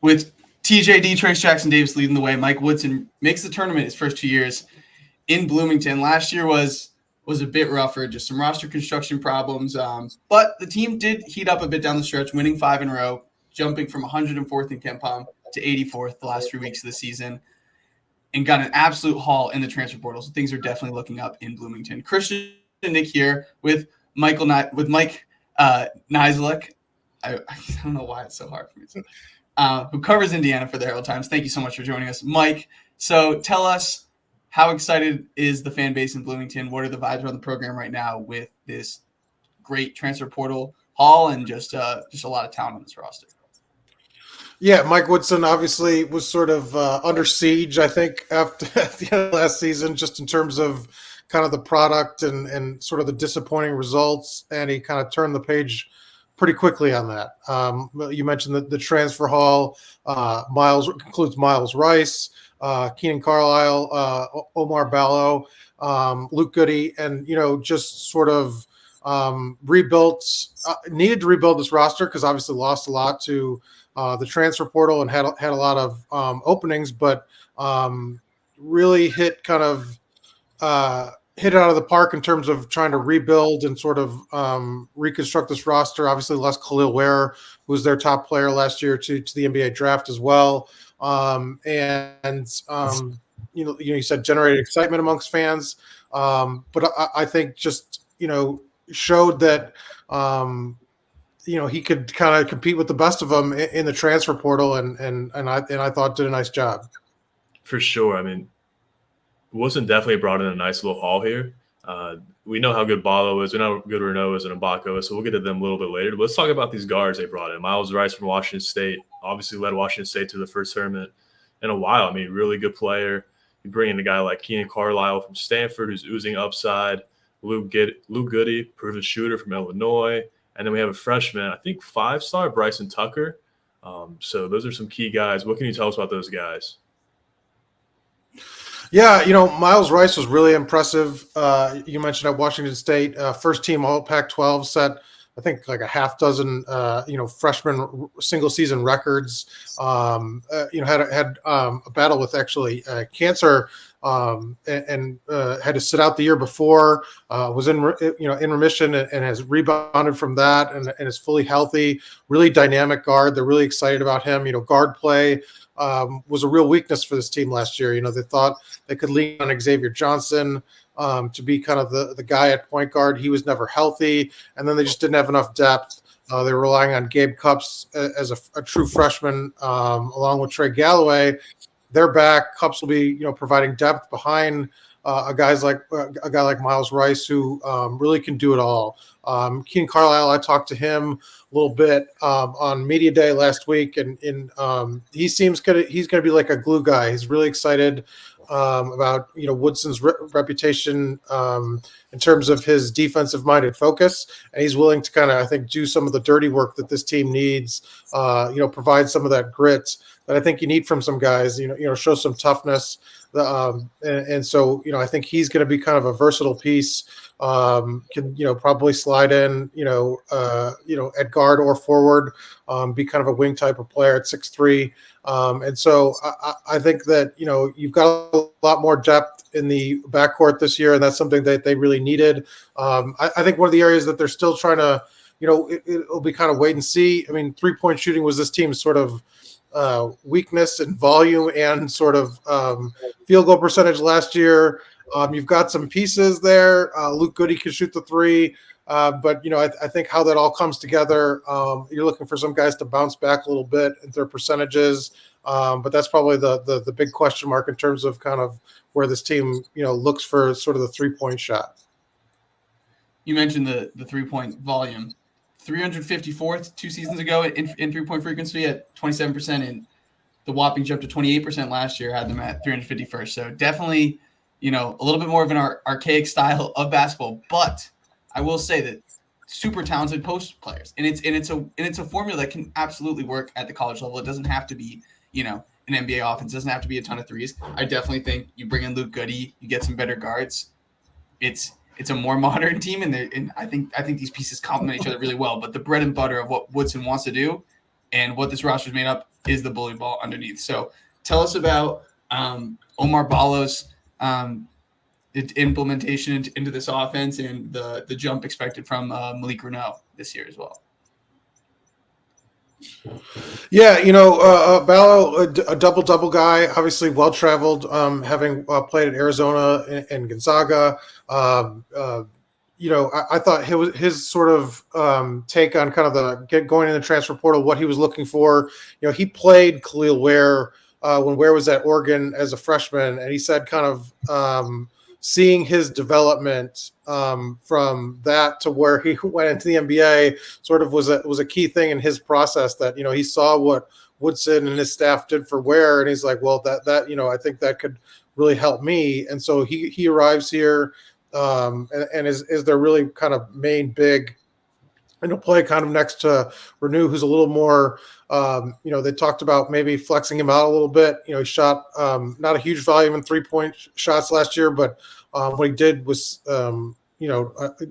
With TJD, Trace Jackson Davis leading the way, Mike Woodson makes the tournament his first 2 years in Bloomington. Last year was a bit rougher, just some roster construction problems. But the team did heat up a bit down the stretch, winning 5 in a row, jumping from 104th in KenPom to 84th the last 3 weeks of the season, and got an absolute haul in the transfer portal. So things are definitely looking up in Bloomington. Christian and Nick here with Mike Niziolek. I don't know why it's so hard for me to who covers Indiana for the Herald-Times. Thank you so much for joining us, Mike. So tell us, how excited is the fan base in Bloomington? What are the vibes around the program right now with this great transfer portal haul and just a lot of talent on this roster? Yeah, Mike Woodson obviously was sort of under siege, I think, after at the end of last season, just in terms of kind of the product and sort of the disappointing results, and he kind of turned the page pretty quickly on that. You mentioned the transfer haul. Includes Miles Rice, Keenan Carlisle, Omar Ballo, Luke Goody, and just sort of needed to rebuild this roster because obviously lost a lot to the transfer portal and had a lot of openings, but really hit it out of the park in terms of trying to rebuild and sort of reconstruct this roster. Obviously, lost Khalil Ware, who was their top player last year to the NBA draft as well. You said generated excitement amongst fans, but I think just showed that he could kind of compete with the best of them in the transfer portal, and I thought did a nice job. For sure. I mean, Wilson definitely brought in a nice little haul here. We know how good Ballo is. We know how good Renault is and Ibaka is, so we'll get to them a little bit later. But let's talk about these guards they brought in. Miles Rice from Washington State obviously led Washington State to the first tournament in a while. I mean, really good player. You bring in a guy like Keenan Carlisle from Stanford who's oozing upside. Luke Goody, proven shooter from Illinois. And then we have a freshman, I think 5-star, Bryson Tucker. So those are some key guys. What can you tell us about those guys? Yeah, Miles Rice was really impressive. You mentioned at Washington State, first team All Pac-12, set I think like a half dozen freshman single season records. Had a battle with actually cancer and had to sit out the year before. Was in remission and has rebounded from that and is fully healthy. Really dynamic guard. They're really excited about him. Guard play was a real weakness for this team last year. They thought they could lean on Xavier Johnson to be kind of the guy at point guard. He was never healthy, and then they just didn't have enough depth. They were relying on Gabe Cupps as a true freshman, along with Trey Galloway. They're back. Cupps will be providing depth behind a guy like Miles Rice, who really can do it all. Keenan Carlisle, I talked to him a little bit on media day last week, and he seems he's gonna be like a glue guy. He's really excited about Woodson's reputation in terms of his defensive minded focus, and he's willing to kind of, I think, do some of the dirty work that this team needs. Provide some of that grit that I think you need from some guys. Show some toughness. And so I think he's going to be kind of a versatile piece. Can probably slide in at guard or forward, be kind of a wing type of player at 6'3". And so I think that you've got a lot more depth in the backcourt this year, and that's something that they really needed. I think one of the areas that they're still trying to it'll be kind of wait and see. I mean, 3-point shooting was this team's sort of weakness and volume and sort of field goal percentage last year. You've got some pieces there. Luke Goody can shoot the three, but I think how that all comes together, you're looking for some guys to bounce back a little bit in their percentages, but that's probably the big question mark in terms of kind of where this team looks for sort of the 3-point shot. You mentioned the 3-point volume. 354th 2 seasons ago in 3-point frequency at 27%, and the whopping jump to 28% last year had them at 351st. So definitely, a little bit more of an archaic style of basketball. But I will say that super talented post players, and it's a formula that can absolutely work at the college level. It doesn't have to be an NBA offense. It doesn't have to be a ton of threes. I definitely think you bring in Luke Goody, you get some better guards. It's a more modern team, and I think these pieces complement each other really well. But the bread and butter of what Woodson wants to do and what this roster is made up is the bully ball underneath. So tell us about Omar Ballo's implementation into this offense and the jump expected from Malik Renault this year as well. Yeah, Ballo, a double guy, obviously well traveled, having played at Arizona and Gonzaga. I thought his sort of take on kind of going in the transfer portal, what he was looking for. He played Khalil Ware when Ware was at Oregon as a freshman, and he said kind of seeing his development from that to where he went into the NBA sort of was a key thing in his process, that he saw what Woodson and his staff did for Ware, and he's like, well, that I think that could really help me. And so he arrives here and is their really kind of main big, and he'll play kind of next to Renew, who's a little more, they talked about maybe flexing him out a little bit. He shot not a huge volume in 3-point shots last year, but what he did was, a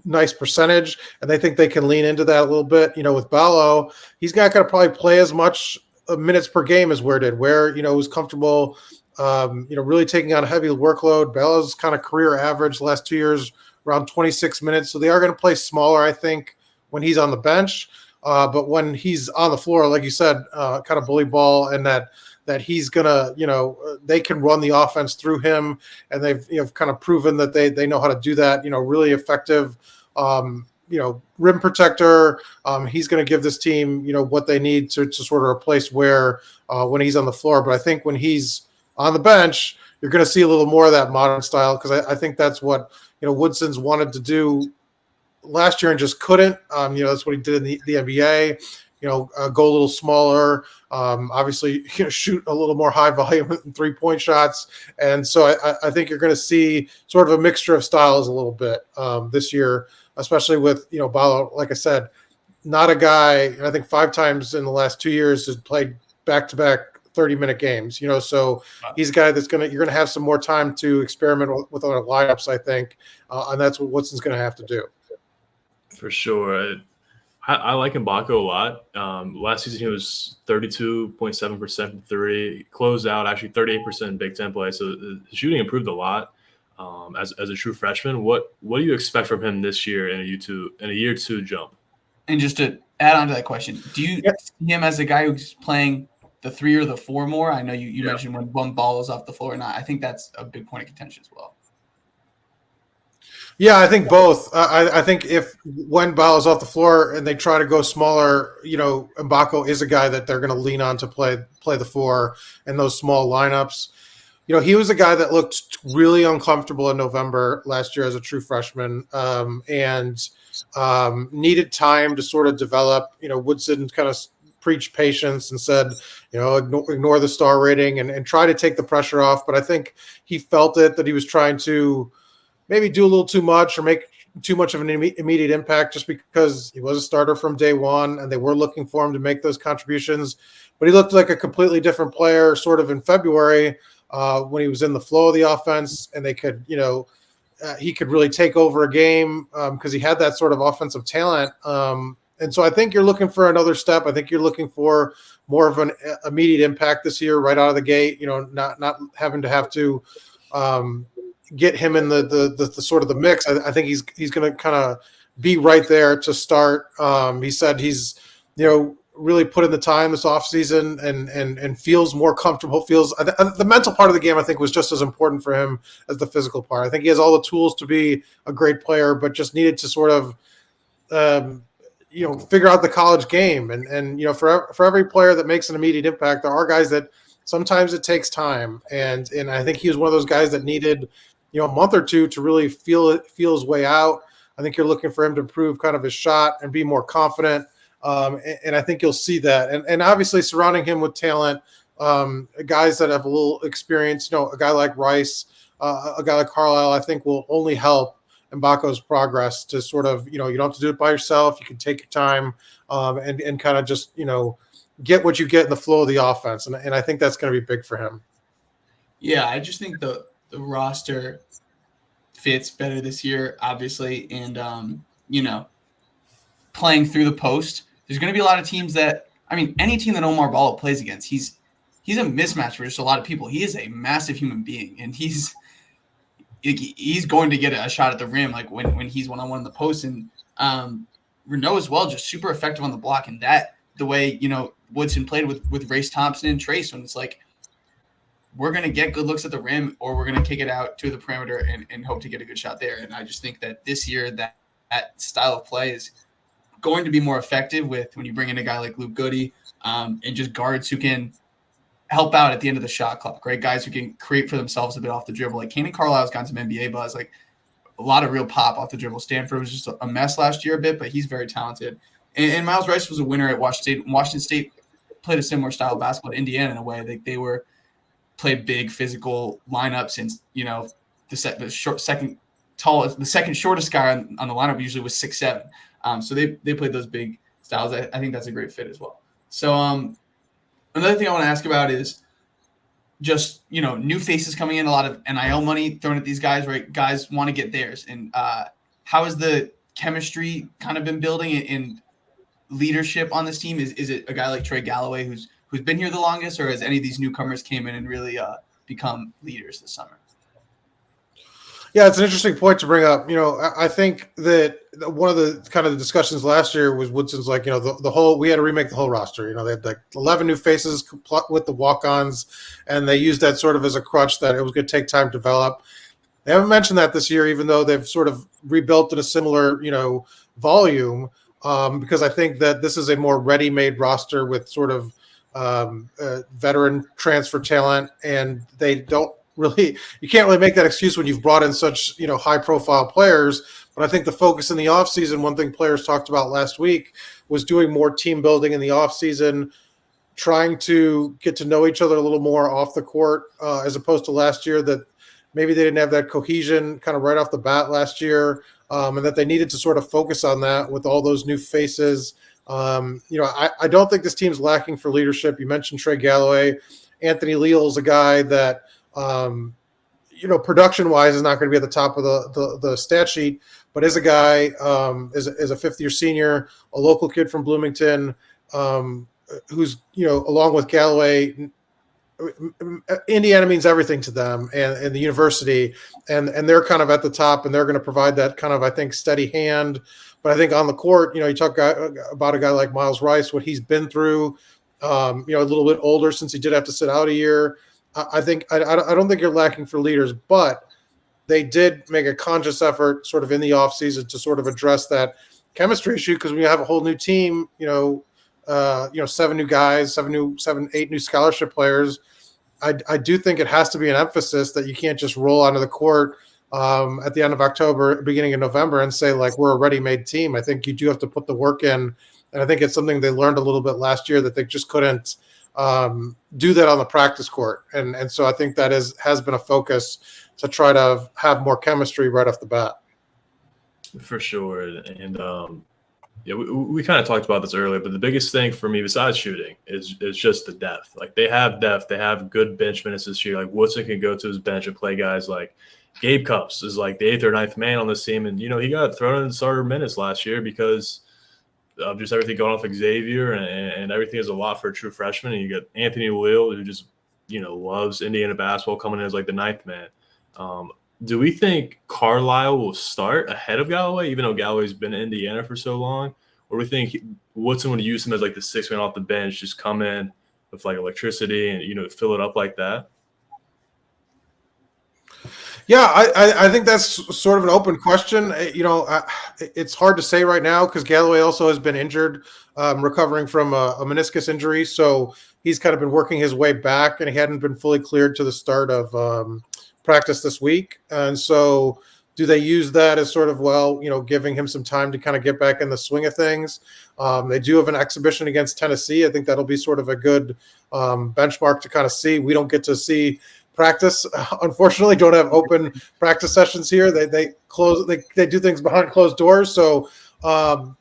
nice percentage, and they think they can lean into that a little bit. With Ballo, he's not going to probably play as much minutes per game as Ware did. Ware, was comfortable, really taking on a heavy workload. Ballo's kind of career average the last 2 years around 26 minutes. So they are going to play smaller, I think, when he's on the bench. But when he's on the floor, like you said, kind of bully ball, and that he's going to, they can run the offense through him, and they've kind of proven that they know how to do that, really effective, rim protector. He's going to give this team, what they need to sort of replace Ware when he's on the floor. But I think when he's on the bench, you're going to see a little more of that modern style, because I think that's what, Woodson's wanted to do last year and just couldn't. That's what he did in the NBA. Go a little smaller, obviously, shoot a little more high volume 3-point shots. And so I think you're going to see sort of a mixture of styles a little bit this year, especially with, Ballo, like I said, not a guy, I think 5 times in the last 2 years has played back-to-back 30-minute games, so he's a guy you're going to have some more time to experiment with other lineups, I think. And that's what Woodson's going to have to do. For sure. I like Mbako a lot. Last season, he was 32.7% from three, closed out actually 38% in Big Ten play. So the shooting improved a lot as a true freshman. What do you expect from him this year in a year two jump? And just to add on to that question, do you see him as a guy who's playing the 3 or the 4 more? I know you mentioned when one ball is off the floor or not. I think that's a big point of contention as well. Yeah, I think both. I think when Ballo's off the floor and they try to go smaller, Mbako is a guy that they're going to lean on to play the 4 in those small lineups. He was a guy that looked really uncomfortable in November last year as a true freshman, and needed time to sort of develop. Woodson kind of preached patience and said, ignore the star rating and try to take the pressure off. But I think he felt it, that he was trying to maybe do a little too much or make too much of an immediate impact, just because he was a starter from day one and they were looking for him to make those contributions. But he looked like a completely different player sort of in February when he was in the flow of the offense, and they could, he could really take over a game because he had that sort of offensive talent. And so I think you're looking for another step. I think you're looking for more of an immediate impact this year, right out of the gate, not having to get him in the sort of the mix. I think he's going to kind of be right there to start. He said he's, really put in the time this offseason and feels more comfortable, the mental part of the game, I think, was just as important for him as the physical part. I think he has all the tools to be a great player, but just needed to sort of, figure out the college game. And for every player that makes an immediate impact, there are guys that sometimes it takes time. And I think he was one of those guys that needed, a month or two to really feel his way out. I think you're looking for him to improve kind of his shot and be more confident. And I think you'll see that. And obviously surrounding him with talent, guys that have a little experience, a guy like Rice, a guy like Carlisle, I think will only help Mbako's progress to sort of, you don't have to do it by yourself. You can take your time and kind of just, get what you get in the flow of the offense. And I think that's going to be big for him. Yeah, I just think the roster fits better this year, obviously. And, playing through the post, there's going to be a lot of teams that I mean, any team that Omar Ballo plays against, he's a mismatch for just a lot of people. He is a massive human being, and he's going to get a shot at the rim like when he's one-on-one in the post. And Renault as well, just super effective on the block. And that the way, Woodson played with Race Thompson and Trace, when it's like, we're going to get good looks at the rim or we're going to kick it out to the perimeter and hope to get a good shot there. And I just think that this year that style of play is going to be more effective when you bring in a guy like Luke Goody and just guards who can help out at the end of the shot clock, right? Guys who can create for themselves a bit off the dribble. Like Kanan Carlisle's gotten some NBA buzz, like a lot of real pop off the dribble. Stanford was just a mess last year a bit, but he's very talented. And Miles Rice was a winner at Washington State. Washington State played a similar style of basketball to Indiana in a way. They played big physical lineup since, the second shortest guy on the lineup usually was 6'7". So they played those big styles. I think that's a great fit as well. So another thing I want to ask about is just, new faces coming in, a lot of NIL money thrown at these guys, right? Guys want to get theirs. And how has the chemistry kind of been building in leadership on this team? Is it a guy like Trey Galloway who's been here the longest, or has any of these newcomers came in and really become leaders this summer? Yeah, it's an interesting point to bring up. I think that one of the kind of the discussions last year was Woodson's like, the whole, we had to remake the whole roster. They had like 11 new faces with the walk-ons, and they used that sort of as a crutch that it was going to take time to develop. They haven't mentioned that this year, even though they've sort of rebuilt in a similar, volume, because I think that this is a more ready-made roster with sort of veteran transfer talent, and they don't really, you can't really make that excuse when you've brought in such, high profile players. But I think the focus in the offseason, one thing players talked about last week was doing more team building in the offseason, trying to get to know each other a little more off the court, as opposed to last year that maybe they didn't have that cohesion kind of right off the bat last year, and that they needed to sort of focus on that with all those new faces. I don't think this team's lacking for leadership. You mentioned Trey Galloway. Anthony Leal is a guy that, production-wise is not going to be at the top of the stat sheet, but is a guy, is a fifth-year senior, a local kid from Bloomington, who's, along with Galloway, Indiana means everything to them and the university, and they're kind of at the top, and they're going to provide that kind of, I think, steady hand. But I think on the court, you talk about a guy like Miles Rice, what he's been through, a little bit older since he did have to sit out a year. I don't think you're lacking for leaders, but they did make a conscious effort sort of in the offseason to sort of address that chemistry issue, because when you have a whole new team, 7 new guys, 8 new scholarship players, I do think it has to be an emphasis that you can't just roll onto the court at the end of October, beginning of November, and say, like, we're a ready-made team. I think you do have to put the work in, and I think it's something they learned a little bit last year, that they just couldn't do that on the practice court. And so I think that has been a focus to try to have more chemistry right off the bat. For sure. And we kind of talked about this earlier, but the biggest thing for me besides shooting is just the depth. Like, they have depth. They have good bench minutes this year. Like, Woodson can go to his bench and play guys like Gabe Cups is like the 8th or 9th man on this team. And, he got thrown in starter minutes last year because of just everything going off Xavier, and everything is a lot for a true freshman. And you got Anthony Leal, who just, loves Indiana basketball, coming in as like the 9th man. Do we think Carlisle will start ahead of Galloway, even though Galloway's been in Indiana for so long? Or do we think Woodson would use him as like the 6th man off the bench, just come in with like electricity and, fill it up like that? Yeah, I think that's sort of an open question. It's hard to say right now because Galloway also has been injured, recovering from a meniscus injury. So he's kind of been working his way back, and he hadn't been fully cleared to the start of practice this week. And so do they use that as sort of, giving him some time to kind of get back in the swing of things? They do have an exhibition against Tennessee. I think that'll be sort of a good benchmark to kind of see. We don't get to see practice, unfortunately. Don't have open practice sessions here. They close. They do things behind closed doors. So that'll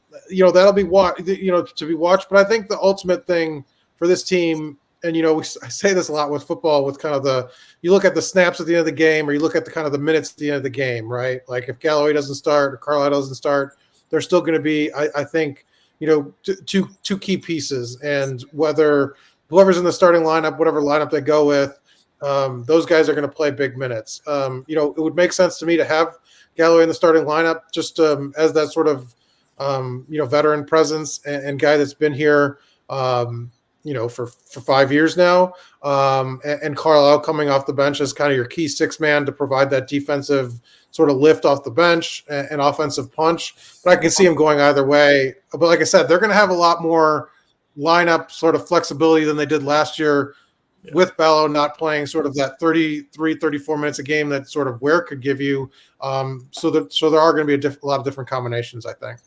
be to be watched. But I think the ultimate thing for this team, and I say this a lot with football, with kind of you look at the snaps at the end of the game, or you look at the kind of the minutes at the end of the game, right? Like, if Galloway doesn't start or Carlisle doesn't start, they're still going to be, I think, two key pieces, and whether whoever's in the starting lineup, whatever lineup they go with, those guys are going to play big minutes. It would make sense to me to have Galloway in the starting lineup just as that sort of veteran presence and guy that's been here for 5 years now, and Carlisle coming off the bench as kind of your key six man to provide that defensive sort of lift off the bench and offensive punch. But I can see him going either way. But like I said, they're going to have a lot more lineup sort of flexibility than they did last year, with Ballo not playing sort of that 33, 34 minutes a game that sort of Ware could give you. So there are going to be a lot of different combinations, I think.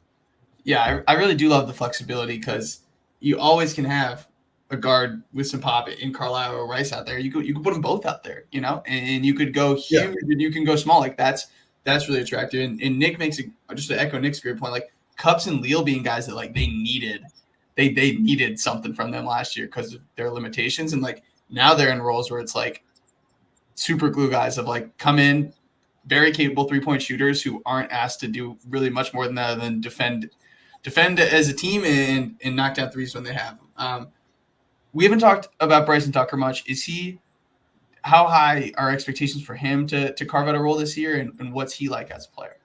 Yeah, I really do love the flexibility because you always can have a guard with some pop in Carlisle or Rice out there. You could put them both out there, and you could go huge and you can go small. Like that's really attractive. And Nick makes just to echo Nick's great point, like Cups and Leal being guys that like they needed something from them last year because of their limitations. And like now they're in roles where it's like super glue guys of like come in, very capable 3-point shooters who aren't asked to do really much more than that than defend as a team and knock down threes when they have them. We haven't talked about Bryson Tucker much. How high are expectations for him to carve out a role this year, and what's he like as a player?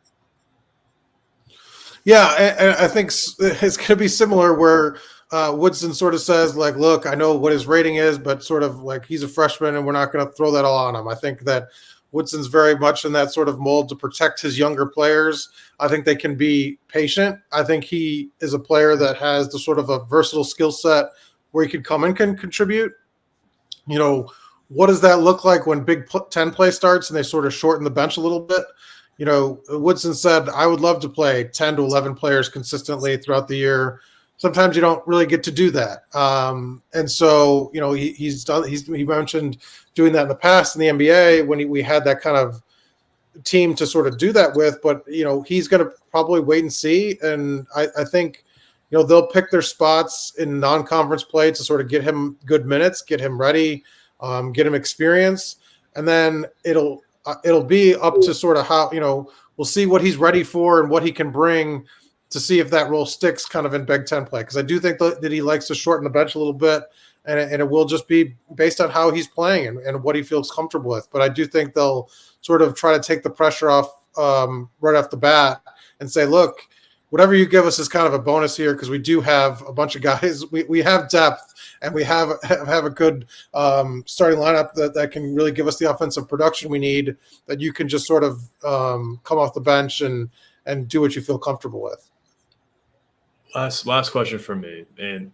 Yeah, I think it's going to be similar where Woodson sort of says, like, look, I know what his rating is, but sort of like he's a freshman and we're not going to throw that all on him. I think that Woodson's very much in that sort of mold to protect his younger players. I think they can be patient. I think he is a player that has the sort of a versatile skill set where he could come and can contribute. What does that look like when Big Ten play starts and they sort of shorten the bench a little bit? Woodson said, I would love to play 10 to 11 players consistently throughout the year. Sometimes you don't really get to do that. And so, he mentioned doing that in the past in the NBA when we had that kind of team to sort of do that with, but, he's going to probably wait and see. And I think, they'll pick their spots in non-conference play to sort of get him good minutes, get him ready, get him experience. And then it'll be up to sort of how, we'll see what he's ready for and what he can bring to see if that role sticks kind of in Big Ten play. Because I do think that he likes to shorten the bench a little bit, and it will just be based on how he's playing and what he feels comfortable with. But I do think they'll sort of try to take the pressure off right off the bat and say, look, whatever you give us is kind of a bonus here because we do have a bunch of guys. We have depth and we have a good starting lineup that can really give us the offensive production we need, that you can just sort of come off the bench and do what you feel comfortable with. Last question for me, and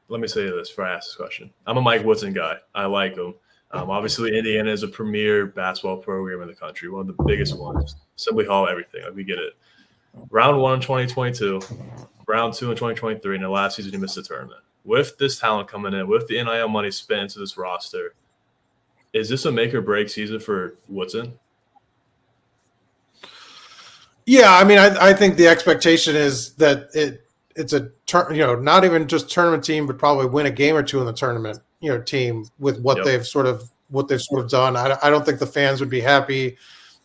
let me say this before I ask this question. I'm a Mike Woodson guy. I like him. Obviously, Indiana is a premier basketball program in the country, one of the biggest ones. Assembly Hall, everything. Like, we get it. Round 1 in 2022, round 2 in 2023, and the last season he missed the tournament. With this talent coming in, with the NIL money spent into this roster, is this a make or break season for Woodson? Yeah, I mean, I think the expectation is that it's a not even just tournament team, but probably win a game or two in the tournament, team with what they've sort of done. I don't think the fans would be happy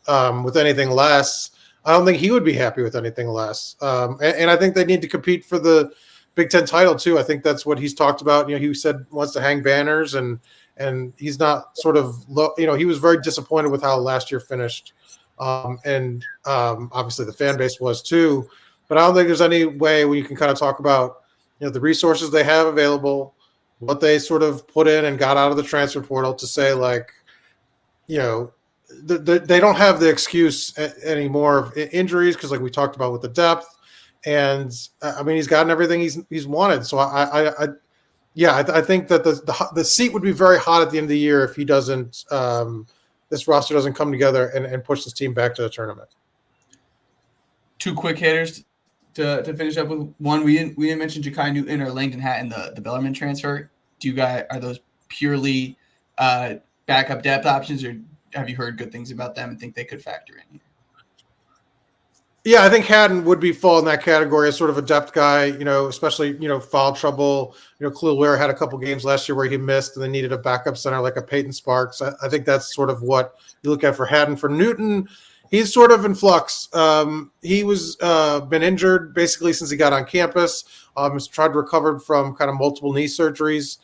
with anything less. I don't think he would be happy with anything less. And I think they need to compete for the Big Ten title too. I think that's what he's talked about. He said wants to hang banners and he's not sort of he was very disappointed with how last year finished. And obviously the fan base was too, but I don't think there's any way where you can kind of talk about, the resources they have available, what they sort of put in and got out of the transfer portal to say like, they don't have the excuse anymore of injuries because, like we talked about with the depth, and I mean he's gotten everything he's wanted. So I think that the seat would be very hot at the end of the year if he doesn't this roster doesn't come together and push this team back to the tournament. Two quick hitters to finish up with. One, we didn't mention Ja'Kai Newton or Langdon Hatton, the Bellarmine transfer. Are those purely backup depth options, or have you heard good things about them and think they could factor in? Yeah, I think Hatton would fall in that category as sort of a depth guy, especially, foul trouble. Khalil Ware had a couple games last year where he missed and they needed a backup center like a Peyton Sparks. I think that's sort of what you look at for Hatton. For Newton, He's sort of in flux. He was been injured basically since he got on campus. He's tried to recover from kind of multiple knee surgeries.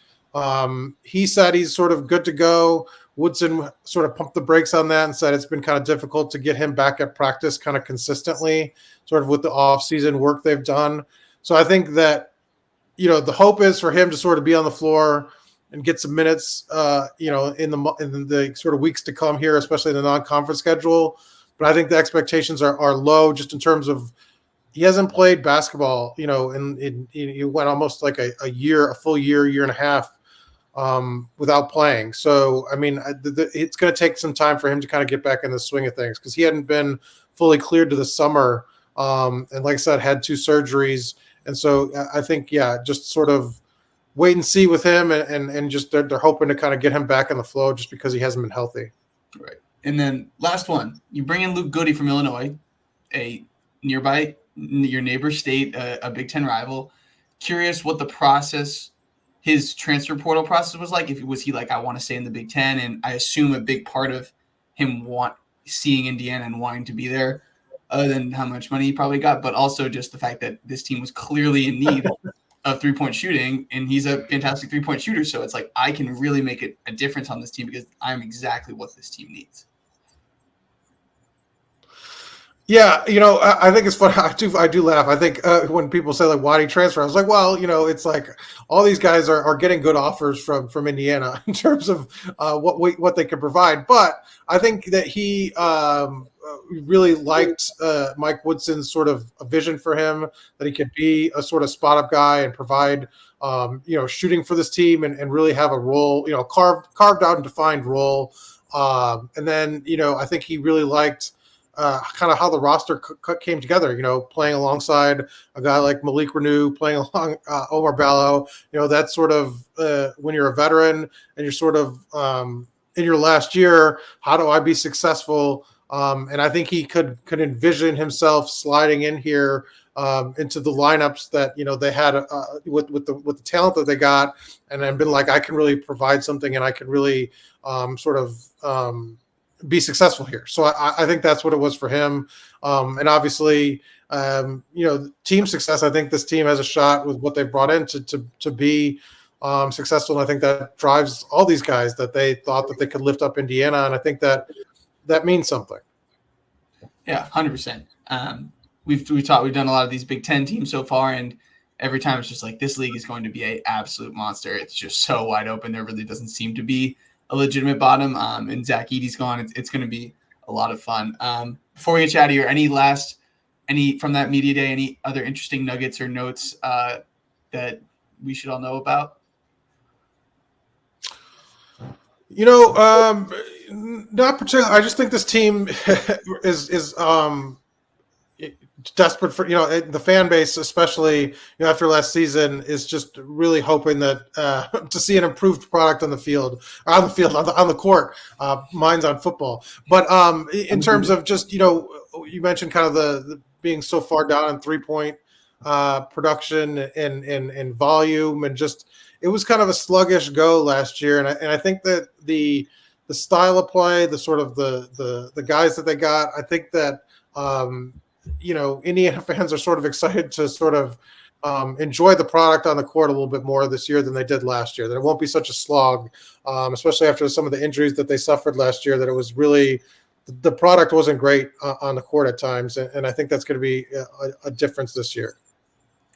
He said he's sort of good to go. Woodson sort of pumped the brakes on that and said it's been kind of difficult to get him back at practice kind of consistently, sort of with the off-season work they've done. So I think that, the hope is for him to sort of be on the floor and get some minutes, in the sort of weeks to come here, especially in the non-conference schedule. But I think the expectations are low just in terms of he hasn't played basketball, and he went almost like a full year and a half without playing. So, I mean, it's going to take some time for him to kind of get back in the swing of things because he hadn't been fully cleared to the summer. And like I said, had 2 surgeries. And so I think, just sort of wait and see with him and just they're hoping to kind of get him back in the flow just because he hasn't been healthy. Right. And then last one, you bring in Luke Goody from Illinois, your neighbor state, a Big Ten rival. Curious what the process, his transfer portal process was like. Was he like, I want to stay in the Big Ten? And I assume a big part of him seeing Indiana and wanting to be there, other than how much money he probably got, but also just the fact that this team was clearly in need of 3-point shooting, and he's a fantastic 3-point shooter. So it's like, I can really make a difference on this team because I'm exactly what this team needs. Yeah, I think it's funny. I do laugh. I think when people say like, "Why did he transfer?" I was like, "Well, it's like all these guys are getting good offers from Indiana in terms of what they can provide." But I think that he really liked Mike Woodson's sort of a vision for him that he could be a sort of spot up guy and provide shooting for this team and really have a role, carved out and defined role. And then I think he really liked. Kind of how the roster came together, playing alongside a guy like Malik Renew, playing along Omar Ballo, that's sort of when you're a veteran and you're sort of in your last year, how do I be successful? And I think he could envision himself sliding in here into the lineups that, they had with the talent that they got and then been like, I can really provide something and I can really be successful here. So I think that's what it was for him. And obviously, team success, I think this team has a shot with what they brought in to be successful. And I think that drives all these guys that they thought that they could lift up Indiana. And I think that means something. Yeah, 100%. We've done a lot of these Big Ten teams so far, and every time it's just like, this league is going to be an absolute monster. It's just so wide open. There really doesn't seem to be a legitimate bottom, and Zach Edey's gone. It's going to be a lot of fun. Before we get you out of here, any from that media day, any other interesting nuggets or notes that we should all know about? Not particularly. I just think this team is desperate for, the fan base, especially, after last season, is just really hoping that to see an improved product on the court. Mine's on football. But in terms of just, you mentioned kind of the being so far down in 3-point production and volume, and just, it was kind of a sluggish go last year. And I think that the style of play, the sort of the guys that they got, I think that, Indiana fans are sort of excited to sort of enjoy the product on the court a little bit more this year than they did last year, that it won't be such a slog, especially after some of the injuries that they suffered last year, that it was really, the product wasn't great on the court at times. And I think that's going to be a difference this year.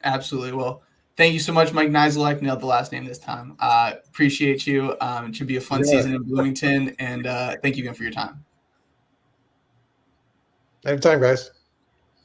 Absolutely. Well, thank you so much, Mike Niziolek. Nailed the last name this time. Appreciate you. It should be a fun season in Bloomington. And thank you again for your time. Anytime, guys.